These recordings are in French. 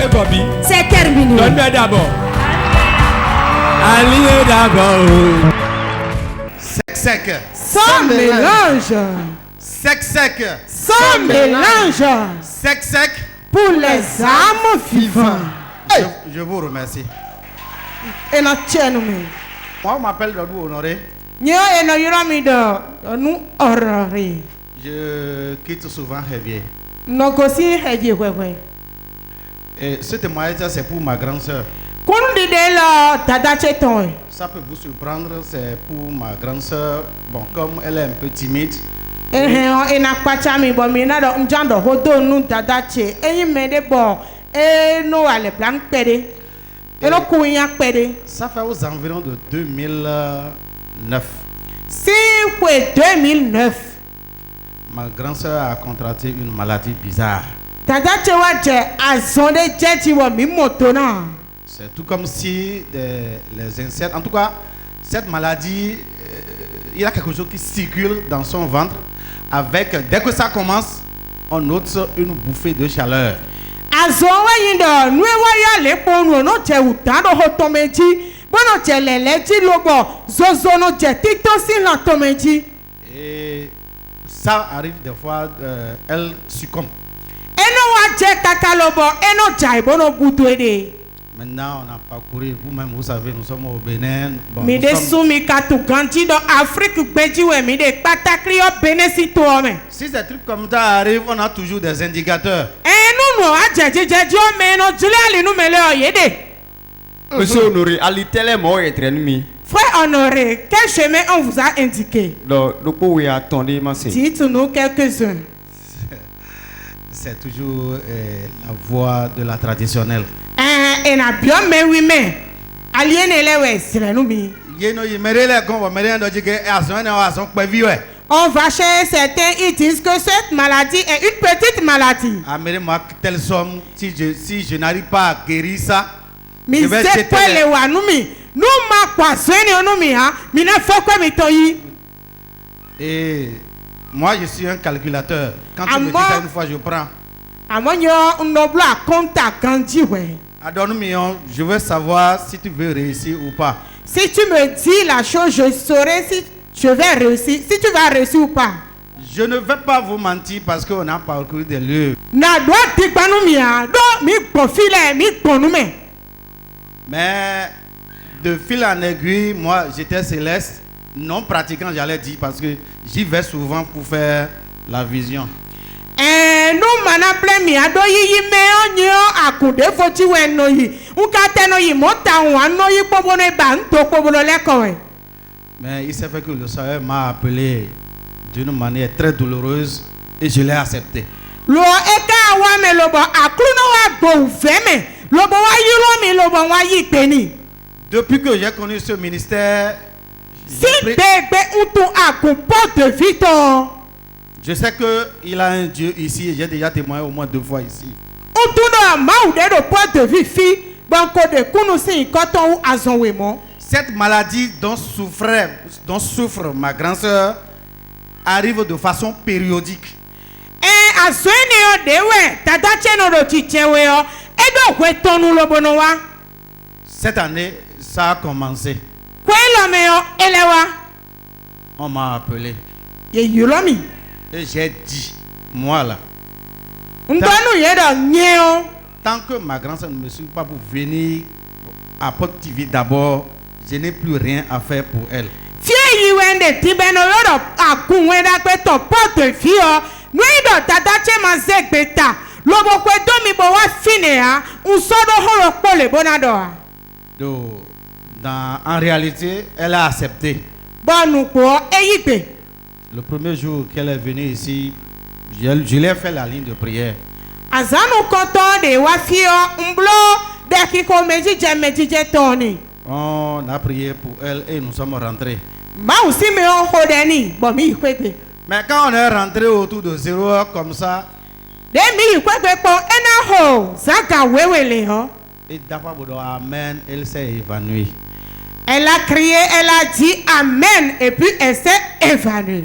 Monsieur Bobby. C'est terminé. Donne-moi d'abord. Allié d'abord. Sec. Sans mélange. Sec. Sans mélange. Sec. Pour les âmes vivantes. Je vous remercie. Et notre chaîne. Moi, on m'appelle Dodou Honoré. Je quitte souvent Révier. Et ce témoignage, c'est pour ma grande sœur. Ça peut vous surprendre, c'est pour ma grande sœur. Bon, comme elle est un peu timide. Ça fait aux environs de 2009. Si, 2009. Ma grande sœur a contracté une maladie bizarre. C'est tout comme si les insectes... En tout cas, cette maladie, il y a quelque chose qui circule dans son ventre. Dès que ça commence, on note une bouffée de chaleur. Et ça arrive des fois, elle succombe. Maintenant, on a parcouru, vous-même, vous savez, nous sommes au Bénin. Bon, si des trucs comme ça arrivent, on a toujours des indicateurs. Monsieur Honoré, alitele mo etrenumi. Frère Honoré, quel chemin on vous a indiqué? Dites-nous quelques-uns. C'est toujours la voie de la traditionnelle. On va chez certains, ils disent que cette maladie est une petite maladie. Amenez-moi telle somme, si je n'arrive pas à guérir ça, je vais jeter Et moi je suis un calculateur. Quand tu me dis ça une fois, je prends. Je veux savoir si tu veux réussir ou pas. Si tu me dis la chose, je saurai si je vais réussir, si tu vas réussir ou pas. Je ne vais pas vous mentir parce qu'on a parcouru des lieux. Mais de fil en aiguille, moi j'étais céleste, non pratiquant, j'allais dire, parce que j'y vais souvent pour faire la vision. Mais il s'est fait que le Seigneur m'a appelé d'une manière très douloureuse et je l'ai accepté. Depuis que j'ai connu ce ministère, je sais qu'il a un Dieu ici et j'ai déjà témoigné au moins 2 fois ici. Cette maladie dont souffre ma grande sœur arrive de façon périodique. Cette année, ça a commencé. On m'a appelé. Et j'ai dit, moi là, tant que ma grande sœur ne me suit pas pour venir à Porte TV d'abord, je n'ai plus rien à faire pour elle. Donc, en réalité, elle a accepté. Le premier jour qu'elle est venue ici, je lui ai fait la ligne de prière. On a prié pour elle et nous sommes rentrés. Mais quand on est rentré autour de 0 heure comme ça, et d'abord, amen, elle s'est évanouie. Elle a crié, elle a dit amen et puis elle s'est évanouie.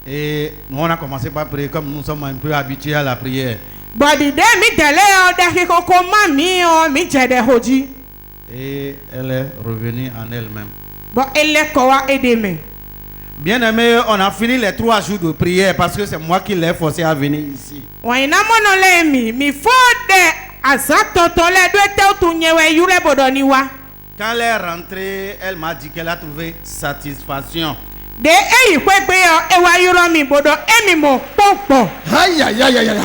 Et nous on a commencé par prier comme nous sommes un peu habitués à la prière. Body de mi dele o de kiko mami o mi jede hoji. Et elle est revenue en elle-même. Bon, elle est quoi aider. Bien-aimé, on a fini les 3 jours de prière parce que c'est moi qui l'ai forcé à venir ici. Ouais, na mono le mi faut de azatonton le do te otunyewe yule bodoniwa. Quand elle est rentrée, elle m'a dit qu'elle a trouvé satisfaction. De eyi kwegbe yo ewa yuro mi bodo emi mo popo. Aïe, aïe, aïe, aïe, aïe.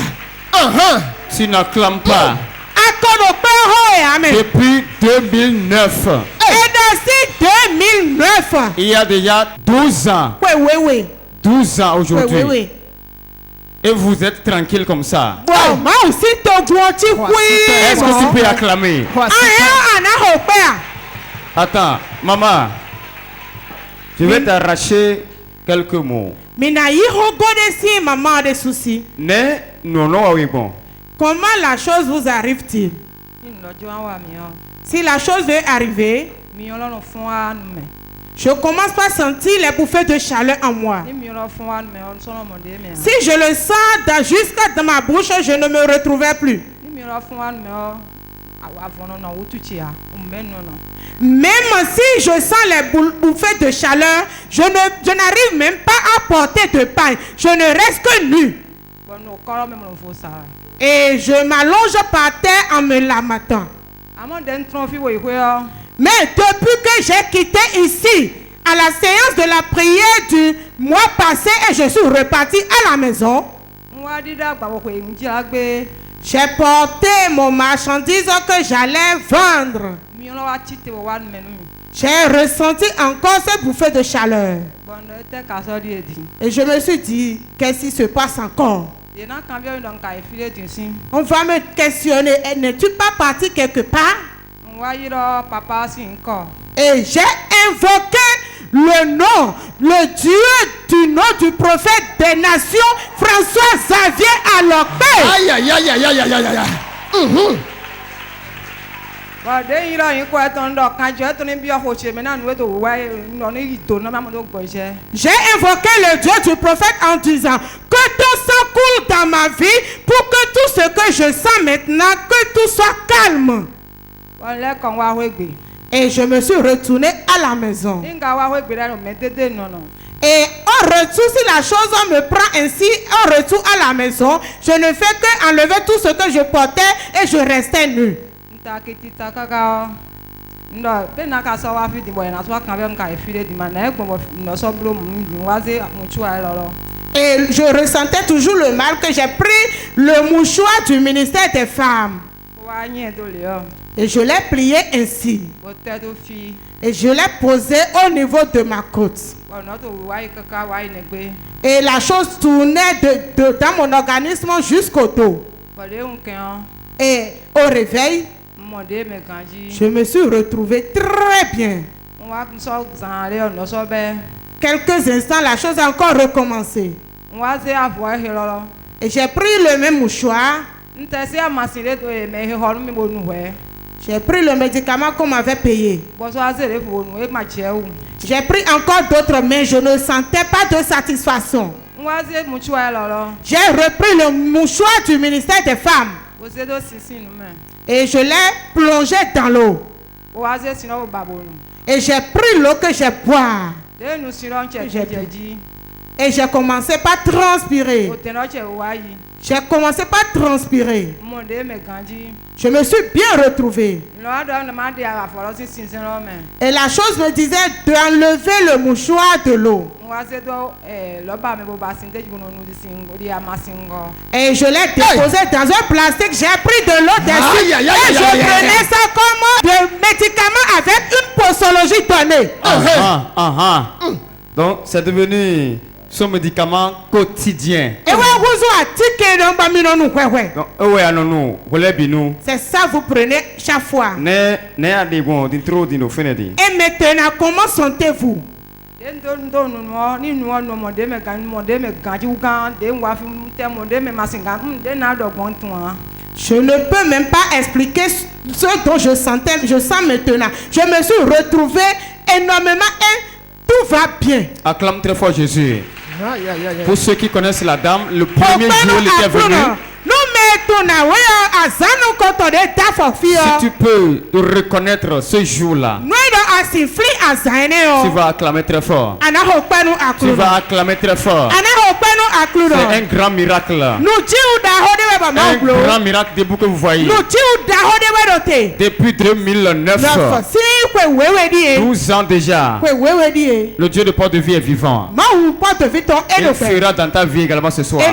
Tu n'acclames pas. Akodo pe ho e amen. Depuis 2009, Et dans 2009. il y a déjà 12 ans. Oui. 12 ans aujourd'hui. Oui. Et vous êtes tranquille comme ça. Bon, moi aussi to guanti oui. Est-ce que tu peux acclamer? Ana hopea. Attends, maman. Je vais t'arracher quelques mots. Mina yi hogode si maman de soucis. Ne, non, oui, bon. Comment la chose vous arrive-t-il? Si la chose veut arriver, je commence par sentir les bouffées de chaleur en moi. Si je le sens jusqu'à dans ma bouche, je ne me retrouvais plus. Même si je sens les bouffées de chaleur, je n'arrive même pas à porter de pain. Je ne reste que nu. Et je m'allonge par terre en me lamentant. Mais depuis que j'ai quitté ici, à la séance de la prière du mois passé, et je suis reparti à la maison, j'ai porté mon marchandise que j'allais vendre. J'ai ressenti encore cette bouffée de chaleur. Et je me suis dit, qu'est-ce qui se passe encore? On va me questionner, n'es-tu pas parti quelque part? Et j'ai invoqué le Dieu du nom du prophète des nations, François Xavier Alokbe. Aïe, aïe, aïe, aïe, aïe, aïe, aïe, aïe. J'ai invoqué le Dieu du prophète en disant que tout ça coule dans ma vie pour que tout ce que je sens maintenant, que tout soit calme. Et je me suis retourné à la maison. Et en retour, si la chose me prend ainsi, en retour à la maison, je ne fais que enlever tout ce que je portais et je restais nu. Et je ressentais toujours le mal que j'ai pris le mouchoir du ministère des femmes. Et je l'ai plié ainsi. Et je l'ai posé au niveau de ma côte. Et la chose tournait dans mon organisme jusqu'au dos. Et au réveil, je me suis retrouvée très bien. Quelques instants, la chose a encore recommencé. Et j'ai pris le même mouchoir. J'ai pris le médicament qu'on m'avait payé. J'ai pris encore d'autres, mais je ne sentais pas de satisfaction. J'ai repris le mouchoir du ministère des femmes. Et je l'ai plongé dans l'eau. Et j'ai pris l'eau que j'ai boire. Et j'ai commencé par transpirer. J'ai commencé par transpirer. Je me suis bien retrouvée. Et la chose me disait d'enlever le mouchoir de l'eau. Et je l'ai déposé dans un plastique. J'ai pris de l'eau dessus. Et je prenais ça comme des médicaments avec une posologie donnée. Donc, c'est devenu son médicament quotidien. C'est ça vous prenez chaque fois. Et maintenant, comment sentez-vous? Je ne peux même pas expliquer ce dont je sentais. Je sens maintenant. Je me suis retrouvée énormément et tout va bien. Acclame très fort Jésus. Pour ceux qui connaissent la dame, le premier jour, elle était venue. tu peux reconnaître ce jour-là, tu vas acclamer très fort. Tu vas acclamer très fort. C'est un grand miracle. Un grand miracle debout que vous voyez. Depuis 2009, 12 ans déjà, le Dieu de porte de vie est vivant. Il fera dans ta vie également ce soir.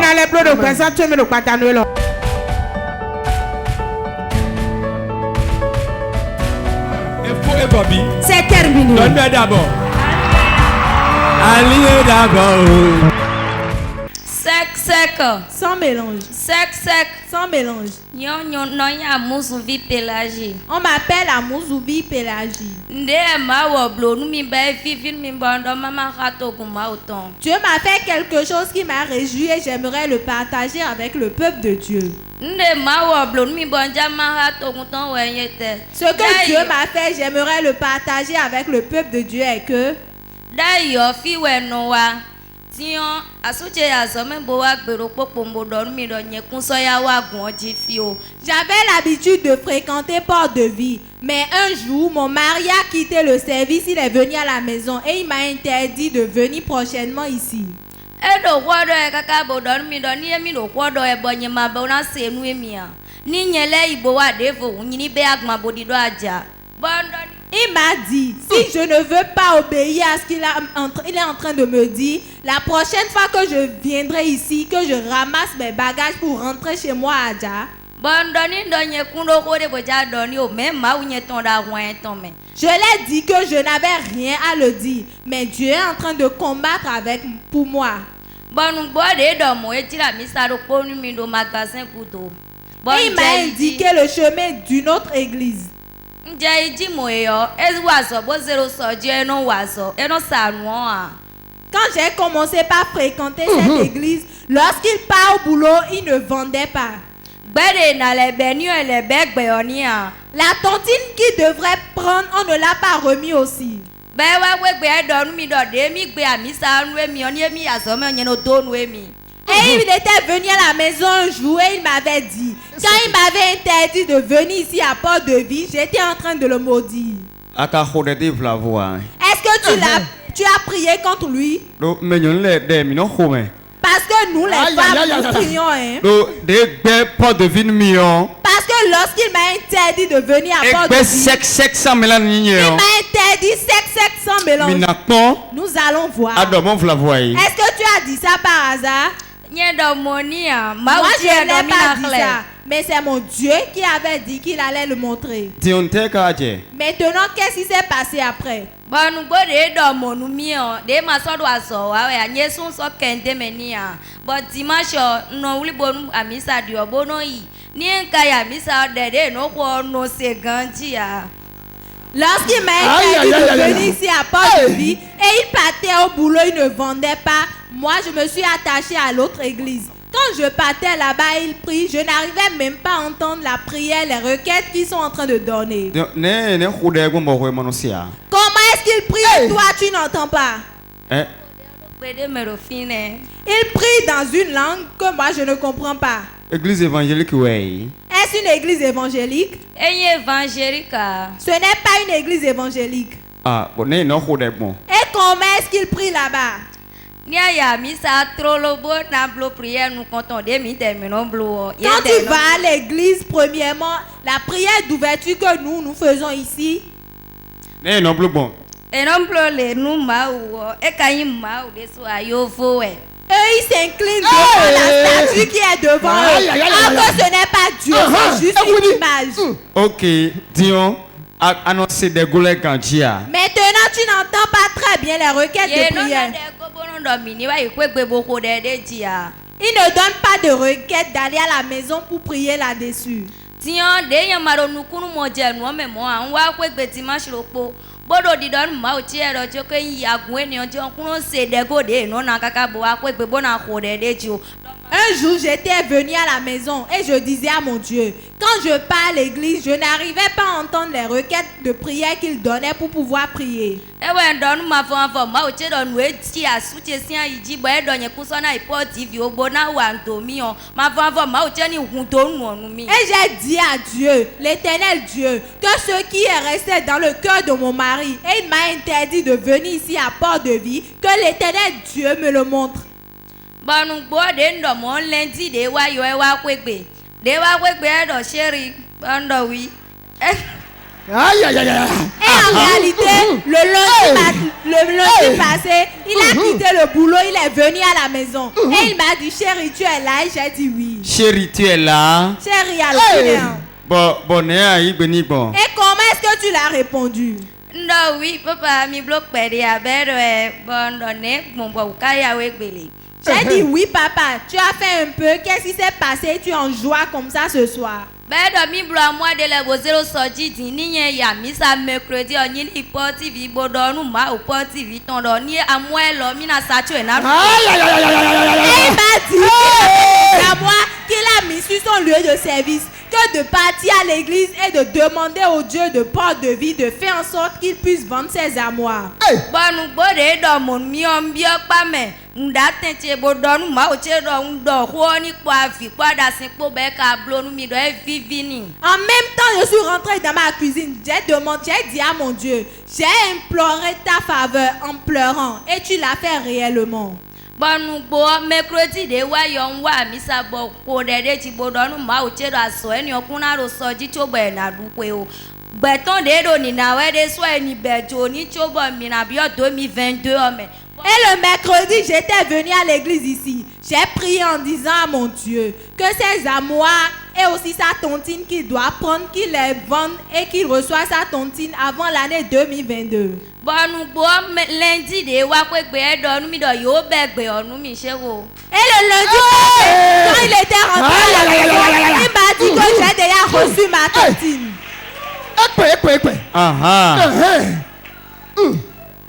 C'est terminé. Donne-moi d'abord. Alliez d'abord. Sec. Sans mélange. Sec. Sans mélange. On m'appelle Amouzubi Pélagie. Dieu m'a fait quelque chose qui m'a réjoui et j'aimerais le partager avec le peuple de Dieu. Ce que Dieu m'a fait, j'aimerais le partager avec le peuple de Dieu est que j'avais l'habitude de fréquenter Porte de Vie, mais un jour, mon mari a quitté le service, il est venu à la maison et il m'a interdit de venir prochainement ici. Il m'a dit, si je ne veux pas obéir à ce qu'il est en train de me dire, la prochaine fois que je viendrai ici, que je ramasse mes bagages pour rentrer chez moi à Adja, je l'ai dit que je n'avais rien à le dire, mais Dieu est en train de combattre pour moi. Et il m'a indiqué le chemin d'une autre église. Quand j'ai commencé par fréquenter cette église, lorsqu'il part au boulot, il ne vendait pas. La tontine qu'il devrait prendre, on ne l'a pas remis aussi. Et il était venu à la maison un jour et il m'avait dit, quand il m'avait interdit de venir ici à Porte de Vie, j'étais en train de le maudire. Est-ce que tu as prié contre lui? Parce que nous les femmes, nous prions. Parce que lorsqu'il m'a interdit de venir à Porte de Vie, il m'a interdit sexe sans mélange. Nous allons voir. Est-ce que tu as dit ça par hasard? Moi je n'ai pas dit ça, mais c'est mon Dieu qui avait dit qu'il allait le montrer. Maintenant, qu'est-ce qui s'est passé après? Lorsqu'il m'a interdit de venir ici à Porte de Vie et il partait au boulot, il ne vendait pas, moi je me suis attachée à l'autre église. Quand je partais là-bas, il prie, je n'arrivais même pas à entendre la prière, les requêtes qu'ils sont en train de donner. Comment est-ce qu'il prie et toi tu n'entends pas? Il prie dans une langue que moi je ne comprends pas. Église évangélique, oui. Est-ce une église évangélique? Ce n'est pas une église évangélique. Ah, bon, et comment est-ce qu'il prie là-bas? Quand tu vas à l'église, premièrement, la prière d'ouverture que nous faisons ici, eux, ils s'inclinent devant la statue qui est devant eux. Alors que ce n'est pas Dieu, c'est juste une image. Ok, Dion a annoncé des goulets gantia. Maintenant, tu n'entends pas très bien les requêtes de prière. Il ne donne pas de requête d'aller à la maison pour prier là-dessus. Un Un jour, j'étais venue à la maison et je disais à mon Dieu, quand je pars à l'église, je n'arrivais pas à entendre les requêtes de prière qu'il donnait pour pouvoir prier. Et j'ai dit à Dieu, l'Éternel Dieu, que ce qui est resté dans le cœur de mon mari, et il m'a interdit de venir ici à Port-de-Vie, que l'Éternel Dieu me le montre. Aïe, aïe, aïe, aïe. Et en réalité, le lundi passé, il a quitté le boulot, il est venu à la maison. Et il m'a dit, chérie, tu es là? Et j'ai dit oui. Chérie, tu es là? Chérie, alors bon, et comment est-ce que tu l'as répondu? Non, oui, papa, mi bloque pédé à bon donné, mon beau kaya webeli. J'ai dit oui, papa, tu as fait un peu. Qu'est-ce qui s'est passé? Tu en joie comme ça ce soir? Mi bloque moi de la vosero sorti dini ya mi sa mercredi on y li porti vi bodonu ma ou porti vi ton doni à moi l'homme na satu et na. Et il m'a dit à moi qu'il a mis sur son lieu de service que de partir à l'église et de demander au Dieu de Port-de-Vie de faire en sorte qu'il puisse vendre ses armoires. Bon, nous bodé dans mon mion bio pas mais ndate che bodonu ma o che do ndo ni kwa vi kwa da sin po be ka blo nu mi do e vivini. En même temps, je suis rentrée dans ma cuisine. J'ai dit à mon Dieu, j'ai imploré ta faveur en pleurant et tu l'as fait réellement. Bon, nous bois mercredi de wa yon wa mi sa bo ko de ti bodonu ma o che do aso eni okuna ro so ji to be na du pe o. Beton de do ni na we de so eni bejo ni to bo mi na bio 2022 ome. Et le mercredi, j'étais venue à l'église ici. J'ai prié en disant à mon Dieu que ses armoires et aussi sa tontine qu'il doit prendre, qu'il les vende et qu'il reçoit sa tontine avant l'année 2022. Bon, nous bois lundi de wa kwe gbe do nu mi do yo be gbe onu mi se wo. Et le lundi, quand il était rentré à la maison, il m'a dit que j'ai déjà reçu ma tontine.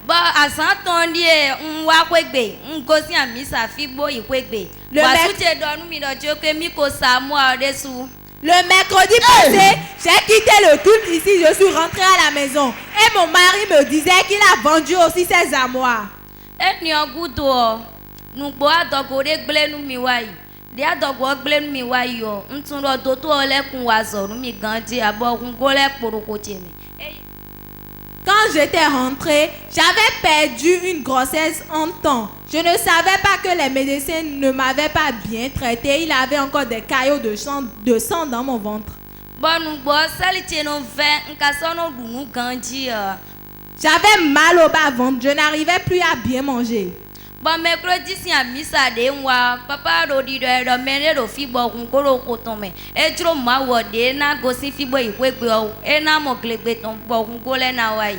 Bon, à s'entendre, on va kwegbe, on gosi à misa fibo y kwegbe. Le mercredi donne mi dojo que mi ko samoa dessous. Le mercredi passé, j'ai quitté le culte ici, je suis rentrée à la maison. Et mon mari me disait qu'il a vendu aussi ses armoires. Et ni ogudo, nous bois dogore gble nu mi wai. Dia dogo gble nu mi wai yo, ntun ro do to ole kun wa zo nu mi gandi abo kun gole poroko temi. Quand j'étais rentrée, j'avais perdu une grossesse en temps. Je ne savais pas que les médecins ne m'avaient pas bien traité. Il avait encore des caillots de sang dans mon ventre. J'avais mal au bas-ventre. Je n'arrivais plus à bien manger. Bon, mercredi, si à misa de moi, papa rodi de mener au fibo kunkoro kotome. Et trop ma wode na gosi fibo ikwekwe et na mo glebe ton bo kunkole na wai.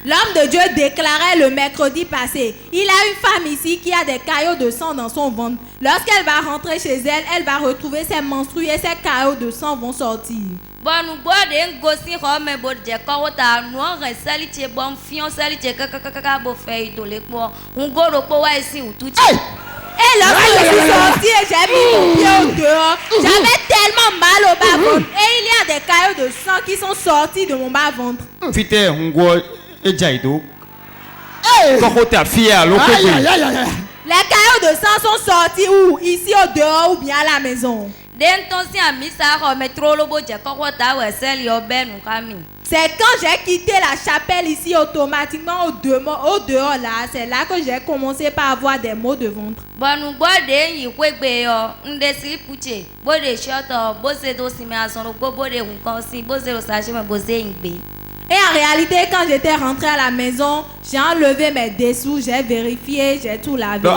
L'homme de Dieu déclarait le mercredi passé, il a une femme ici qui a des caillots de sang dans son ventre. Lorsqu'elle va rentrer chez elle, elle va retrouver ses menstrues et ses caillots de sang vont sortir. Bon, nous boire gosi home bodje kawota no resali che bon fion sali che kakakaka bo fei to le po. Ungoro po wa isi utuchi. Et lorsque je suis sortie et j'ai mis mon pied au dehors, j'avais tellement mal au bas-ventre. Et il y a des caillots de sang qui sont sortis de mon bas-ventre. Fite ungo ejaido. Les caillots de sang sont sortis où? Ici au dehors ou bien à la maison? C'est quand j'ai quitté la chapelle ici automatiquement au dehors là, c'est là que j'ai commencé par avoir des maux de ventre. Et en réalité, quand j'étais rentrée à la maison, j'ai enlevé mes dessous, j'ai vérifié, j'ai tout lavé.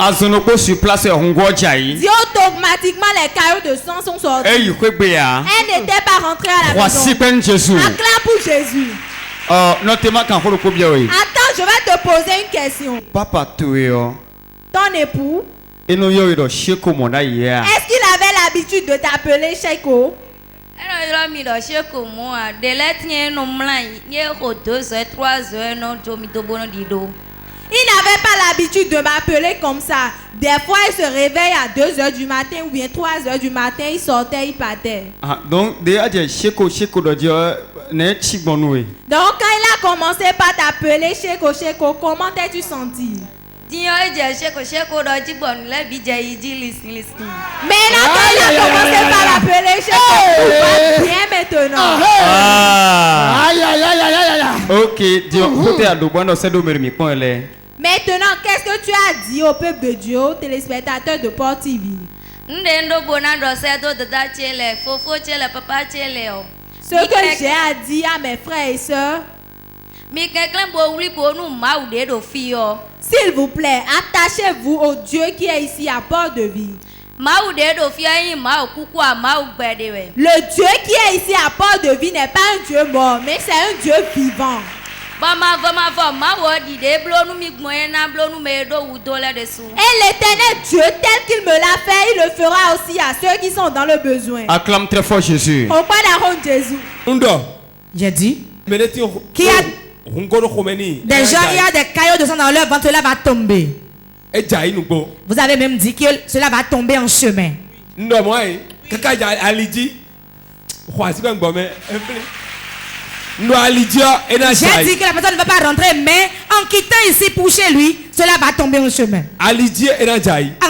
Sur place, si automatiquement les caillots de sang sont sortis, elle n'était pas rentrée à la maison. Acclame pour Jésus. Attends, je vais te poser une question. Papa, ton époux, est-ce qu'il avait l'habitude de t'appeler Sheiko? Il Il n'avait pas l'habitude de m'appeler comme ça. Des fois, il se réveille à 2h du matin ou bien 3h du matin, il sortait, il partait. Donc, quand il a commencé par t'appeler Sheko, comment t'es-tu senti? Mais là, quand il a commencé par l'appeler Sheko, bien maintenant. Ok, maintenant, qu'est-ce que tu as dit au peuple de Dieu, aux téléspectateurs de Port TV? Ce que j'ai à dire à mes frères et sœurs, s'il vous plaît, attachez-vous au Dieu qui est ici à Port de Vie. Le Dieu qui est ici à Port de Vie n'est pas un Dieu mort, mais c'est un Dieu vivant. Et l'éternel Dieu, tel qu'il me l'a fait, il le fera aussi à ceux qui sont dans le besoin. Acclame très fort Jésus. Au pas d'arrond Jésus. J'ai dit qu'il y a des gens, il y a des caillots de sang dans leur ventre, cela va tomber. Vous avez même dit que cela va tomber en chemin. J'ai dit que la personne ne va pas rentrer, mais en quittant ici pour chez lui, cela va tomber en chemin. En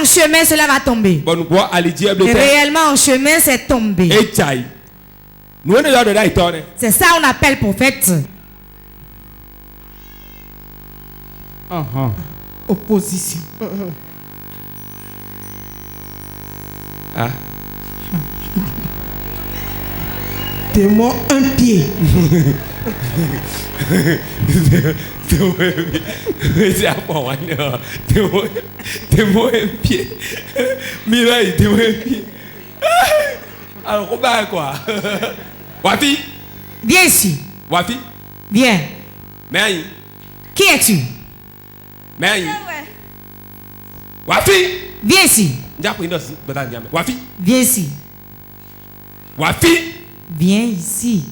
chemin, cela va tomber. Et réellement, en chemin, c'est tombé. C'est ça qu'on appelle prophète. Opposition. Démon un pied. Démon un pied. Mireille, démon un pied. Alors, on va quoi? Wafi? Viens ici. Wafi? Viens. Mais qui es-tu? Mais Wafi? Viens ici. Wafi? Viens ici. Wafi? Viens ici.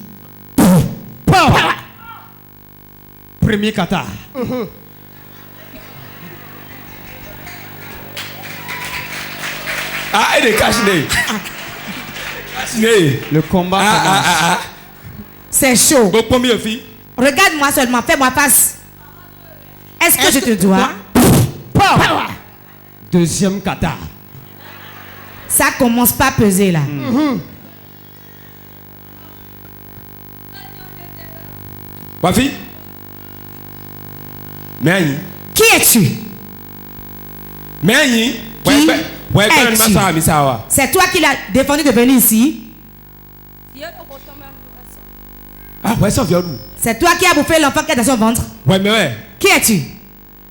Premier kata. Ah, elle est cachée. Le combat. C'est chaud. Regarde-moi seulement, fais-moi face. Est-ce que je te dois? Deuxième kata. Ça commence pas à peser là. Wafi? Mais qui es-tu? Mais c'est toi qui l'as défendu de venir ici. Ah ouais, ça vient d'où? C'est toi qui as bouffé l'enfant qui est dans son ventre. Ouais, mais ouais. Qui es-tu?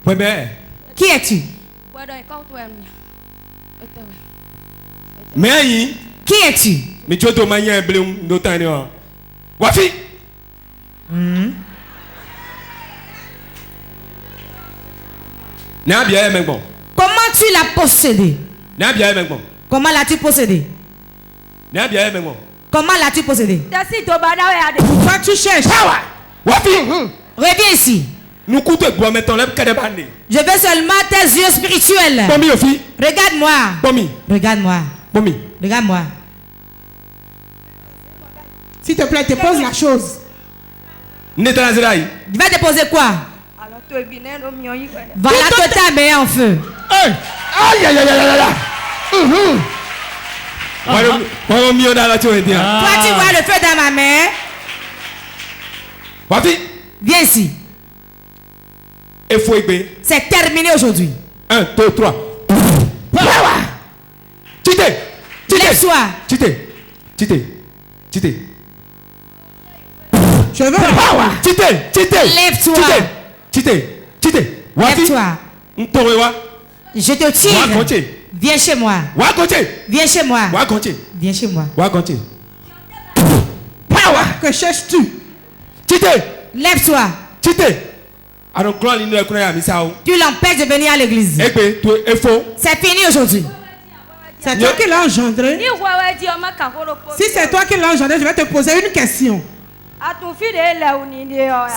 Ouais, mais. Qui es-tu? Mais qui es-tu? Mais tu as ton manière bleu notamment. Wafi? Comment tu l'as possédé? Comment l'as-tu possédé? Comment l'as-tu possédé? Pourquoi tu cherches? Reviens ici. Je veux seulement tes yeux spirituels. Regarde-moi. Regarde-moi. Regarde-moi. S'il te plaît, te pose la chose. Il va déposer quoi? Voilà que ta main en feu. Aïe aïe aïe aïe aïe. Toi, tu vois le feu dans ma main. Viens ici. C'est terminé aujourd'hui. 1, 2, 3. Lève-toi. Je veux. Lève-toi. Lève-toi. Je te tire. Viens chez moi. Viens chez moi. Viens chez moi. Que cherches-tu? Lève-toi. Tu l'empêches de venir à l'église. C'est fini aujourd'hui. C'est toi qui l'as engendré. Si c'est toi qui l'as engendré, je vais te poser une question.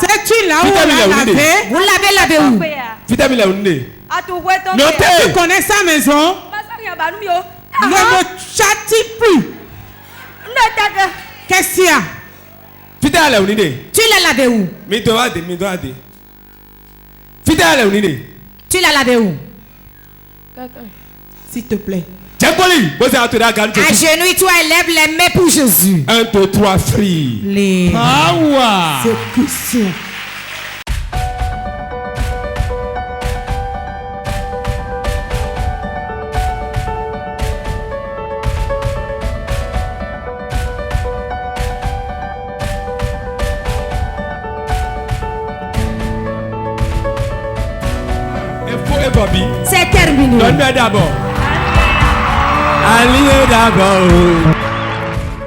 C'est-tu là où on l'a lavé? Vous l'avez lavé où? Notez. Tu connais sa maison? Ne me châtie plus. Qu'est-ce qu'il y a? Tu l'as lavé où? Tu l'as lavé où? S'il te plaît. Agenouille-toi et lève les mains pour Jésus. 1, 2, 3, free. Les power. exécutions. C'est terminé. Donne-moi d'abord. Alliez d'abord.